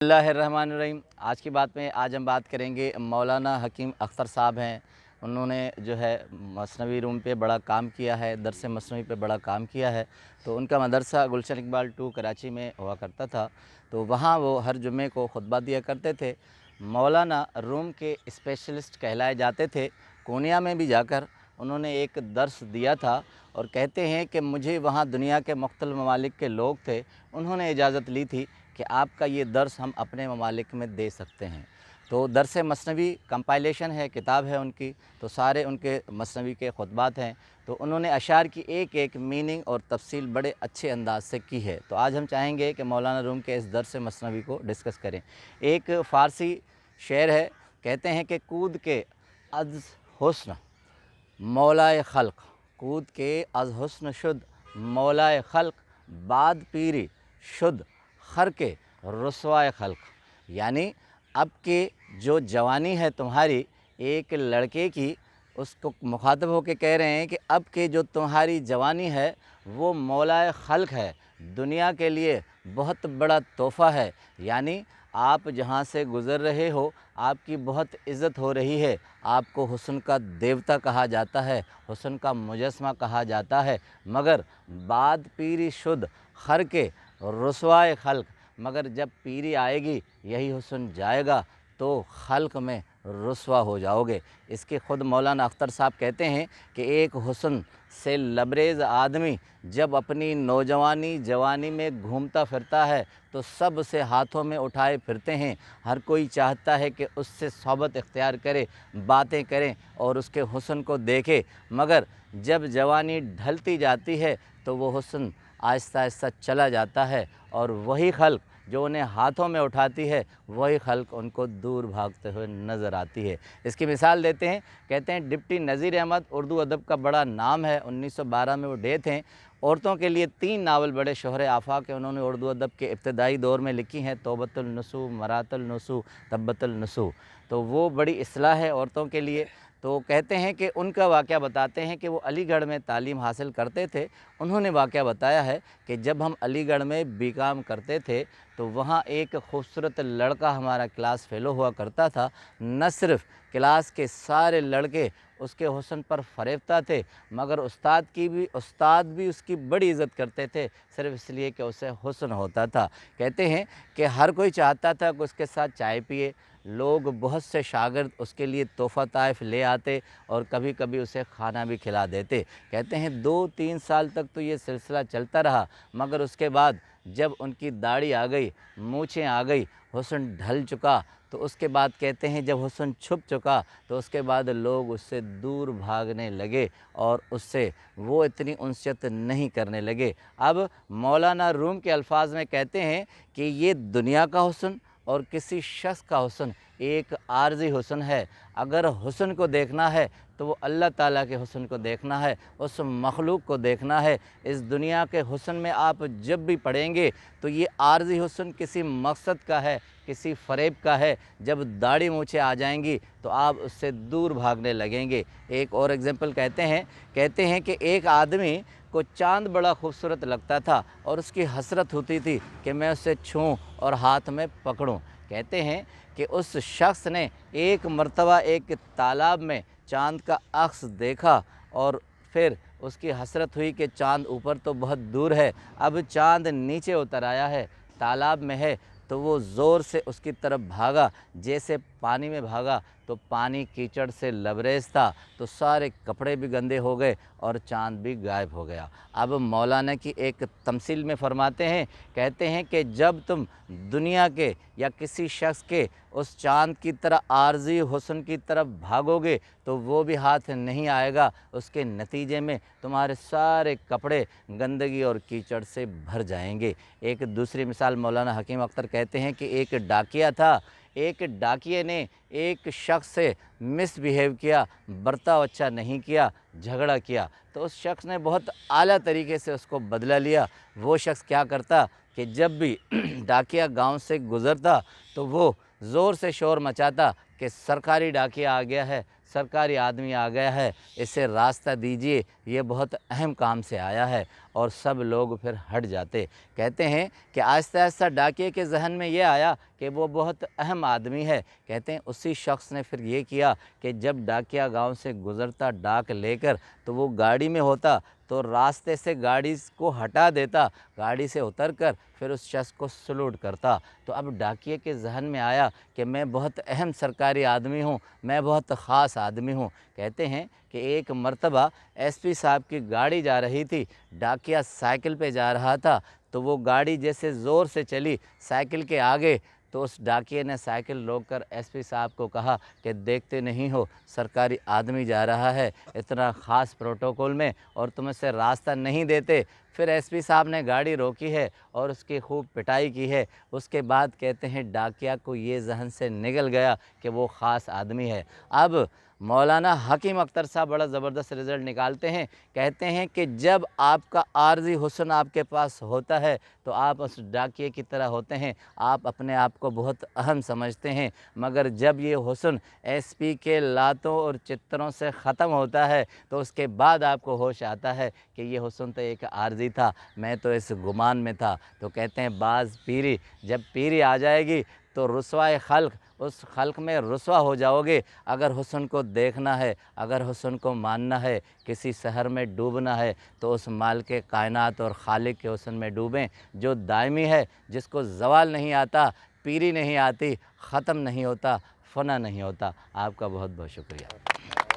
बिस्मिल्लाहिर्रहमानिर्रहीम। आज हम बात करेंगे मौलाना हकीम अख्तर साहब हैं। उन्होंने जो है मसनवी रूम पे बड़ा काम किया है, दरस मसनवी पे बड़ा काम किया है। तो उनका मदरसा गुलशन इकबाल 2 कराची में हुआ करता था। तो वहाँ वो हर जुम्मे को खुतबा दिया करते थे। मौलाना रूम के स्पेशलिस्ट कहलाए जाते थे। कोनिया में भी जाकर उन्होंने एक दर्स दिया था और कहते हैं कि मुझे वहाँ दुनिया के मुख्तलिफ़ ममालिक के लोग थे, उन्होंने इजाज़त ली थी कि आपका ये दर्स हम अपने ममालिक में दे सकते हैं। तो दरस मसनवी कंपाइलेशन है, किताब है उनकी, तो सारे उनके मसनवी के खुतबात हैं। तो उन्होंने अशार की एक एक मीनिंग और तफसील बड़े अच्छे अंदाज से की है। तो आज हम चाहेंगे कि मौलाना रूम के इस दरस मसनवी को डिस्कस करें। एक फ़ारसी शेर है, कहते हैं कि कूद के अज़ हुस्न मौलाए खल्क, कूद के अज़ हुस्न शुद मौलाए खल्क, बाद पीरी शुद खर के रुसवाए खल्क। यानी अब के जो जवानी है तुम्हारी, एक लड़के की, उसको मुखातब होकर कह रहे हैं कि अब के जो तुम्हारी जवानी है वो मौलाए खल्क है, दुनिया के लिए बहुत बड़ा तोहफ़ा है। यानी आप जहाँ से गुज़र रहे हो आपकी बहुत इज़्ज़त हो रही है, आपको हुस्न का देवता कहा जाता है, हुस्न का मुजस्मा कहा जाता है। मगर बाद पीरी शुद्ध खर के रुसवाए खल्क, मगर जब पीरी आएगी यही हुस्न जाएगा तो खल्क में रुसवा हो जाओगे। इसके ख़ुद मौलाना अख्तर साहब कहते हैं कि एक हुस्न से लबरेज़ आदमी जब अपनी नौजवानी जवानी में घूमता फिरता है तो सब से हाथों में उठाए फिरते हैं। हर कोई चाहता है कि उससे सोहबत इख्तियार करे, बातें करें और उसके हुस्न को देखे। मगर जब जवानी ढलती जाती है तो वो हुस्न आहिस्ता आहिस्ता चला जाता है और वही खल्क जो उन्हें हाथों में उठाती है वही खल्क उनको दूर भागते हुए नज़र आती है। इसकी मिसाल देते हैं, कहते हैं डिप्टी नज़ीर अहमद उर्दू अदब का बड़ा नाम है, 1912 में वो डेथ हैं। औरतों के लिए 3 नावल बड़े शोहरे आफाक उन्होंने उर्दू अदब के इब्तदाई दौर में लिखी हैं, तौबतुल नसू, मरातुल नसू, तब्बतुल नसू। तो वो बड़ी इस्लाह है औरतों के लिए। तो कहते हैं कि उनका वाक़या बताते हैं कि वो अलीगढ़ में तालीम हासिल करते थे। उन्होंने वाक़या बताया है कि जब हम अलीगढ़ में बीकॉम करते थे तो वहाँ एक खूबसूरत लड़का हमारा क्लास फ़ेलो हुआ करता था। न सिर्फ़ क्लास के सारे लड़के उसके हुस्न पर फ़रेबता थे, मगर उस्ताद भी उसकी बड़ी इज़्ज़त करते थे, सिर्फ़ इसलिए कि उसे हुस्न होता था। कहते हैं कि हर कोई चाहता था कि उसके साथ चाय पिए। लोग बहुत से शागिर्द उसके लिए तोहफ़ा ताइफ़ ले आते और कभी कभी उसे खाना भी खिला देते। कहते हैं 2-3 साल तक तो ये सिलसिला चलता रहा, मगर उसके बाद जब उनकी दाढ़ी आ गई, मूछें आ गई, हुस्न ढल चुका, तो उसके बाद कहते हैं जब हुस्न छुप चुका तो उसके बाद लोग उससे दूर भागने लगे और उससे वो इतनी उनसियत नहीं करने लगे। अब मौलाना रूम के अल्फाज में कहते हैं कि ये दुनिया का हुस्न और किसी शख्स का हुस्न एक आर्ज़ी हुस्न है। अगर हुस्न को देखना है तो वो अल्लाह ताला के हुस्न को देखना है, उस मखलूक को देखना है। इस दुनिया के हुस्न में आप जब भी पड़ेंगे तो ये आर्ज़ी हुस्न किसी मकसद का है, किसी फ़रेब का है। जब दाढ़ी मूछें आ जाएंगी तो आप उससे दूर भागने लगेंगे। एक और एग्ज़ाम्पल कहते हैं कि एक आदमी को चाँद बड़ा खूबसूरत लगता था और उसकी हसरत होती थी कि मैं उसे छूऊं और हाथ में पकड़ूं। कहते हैं कि उस शख्स ने एक मर्तबा एक तालाब में चाँद का अक्स देखा और फिर उसकी हसरत हुई कि चाँद ऊपर तो बहुत दूर है, अब चाँद नीचे उतर आया है, तालाब में है। तो वो ज़ोर से उसकी तरफ भागा। जैसे पानी में भागा तो पानी कीचड़ से लबरेज था, तो सारे कपड़े भी गंदे हो गए और चाँद भी गायब हो गया। अब मौलाना की एक तमसील में फ़रमाते हैं, कहते हैं कि जब तुम दुनिया के या किसी शख्स के उस चाँद की तरह आर्ज़ी हुस्न की तरफ भागोगे तो वो भी हाथ नहीं आएगा। उसके नतीजे में तुम्हारे सारे कपड़े गंदगी और कीचड़ से भर जाएंगे। एक दूसरी मिसाल मौलाना हकीम अख्तर कहते हैं कि एक डाकिया था। एक डाकिए ने एक शख्स से मिसबिहेव किया, बर्ताव अच्छा नहीं किया, झगड़ा किया। तो उस शख्स ने बहुत आला तरीके से उसको बदला लिया। वो शख्स क्या करता कि जब भी डाकिया गांव से गुज़रता तो वो ज़ोर से शोर मचाता کہ سرکاری ڈاکیا آ گیا ہے، سرکاری آدمی آ گیا ہے، اسے راستہ دیجیے، یہ بہت اہم کام سے آیا ہے، اور سب لوگ پھر ہٹ جاتے۔ کہتے ہیں کہ آہستہ آہستہ ڈاکیے کے ذہن میں یہ آیا کہ وہ بہت اہم آدمی ہے۔ کہتے ہیں اسی شخص نے پھر یہ کیا کہ جب ڈاکیا گاؤں سے گزرتا ڈاک لے کر تو وہ گاڑی میں ہوتا تو راستے سے گاڑی کو ہٹا دیتا، گاڑی سے اتر کر پھر اس شخص کو سلوٹ کرتا۔ تو اب ڈاکیے کے ذہن میں آیا کہ میں بہت اہم سرکاری آدمی ہوں، میں بہت خاص آدمی ہوں۔ کہتے ہیں کہ ایک مرتبہ ایس پی صاحب کی گاڑی جا رہی تھی، ڈاکیا سائیکل پہ جا رہا تھا، تو وہ گاڑی جیسے زور سے چلی سائیکل کے آگے، تو اس ڈاکیے نے سائیکل روک کر ایس پی صاحب کو کہا کہ دیکھتے نہیں ہو سرکاری آدمی جا رہا ہے اتنا خاص پروٹوکول میں، اور تم اسے راستہ نہیں دیتے۔ پھر ایس پی صاحب نے گاڑی روکی ہے اور اس کی خوب پٹائی کی ہے۔ اس کے بعد کہتے ہیں ڈاکیا کو یہ ذہن سے نگل گیا کہ وہ خاص آدمی ہے۔ اب مولانا حکیم اختر صاحب بڑا زبردست رزلٹ نکالتے ہیں، کہتے ہیں کہ جب آپ کا عارضی حسن آپ کے پاس ہوتا ہے تو آپ اس ڈاکیے کی طرح ہوتے ہیں، آپ اپنے آپ کو بہت اہم سمجھتے ہیں، مگر جب یہ حسن ایس پی کے لاتوں اور چتروں سے ختم ہوتا ہے تو اس کے بعد آپ کو ہوش آتا ہے کہ یہ حسن تو ایک عارضی تھا، میں تو اس گمان میں تھا۔ تو کہتے ہیں بعض پیری، جب پیری آ جائے گی تو رسوائے خلق، اس خلق میں رسوا ہو جاؤ گے۔ اگر حسن کو دیکھنا ہے، اگر حسن کو ماننا ہے، کسی سحر میں ڈوبنا ہے تو اس مالک کائنات اور خالق کے حسن میں ڈوبیں جو دائمی ہے، جس کو زوال نہیں آتا، پیری نہیں آتی، ختم نہیں ہوتا، فنا نہیں ہوتا۔ آپ کا بہت بہت شکریہ۔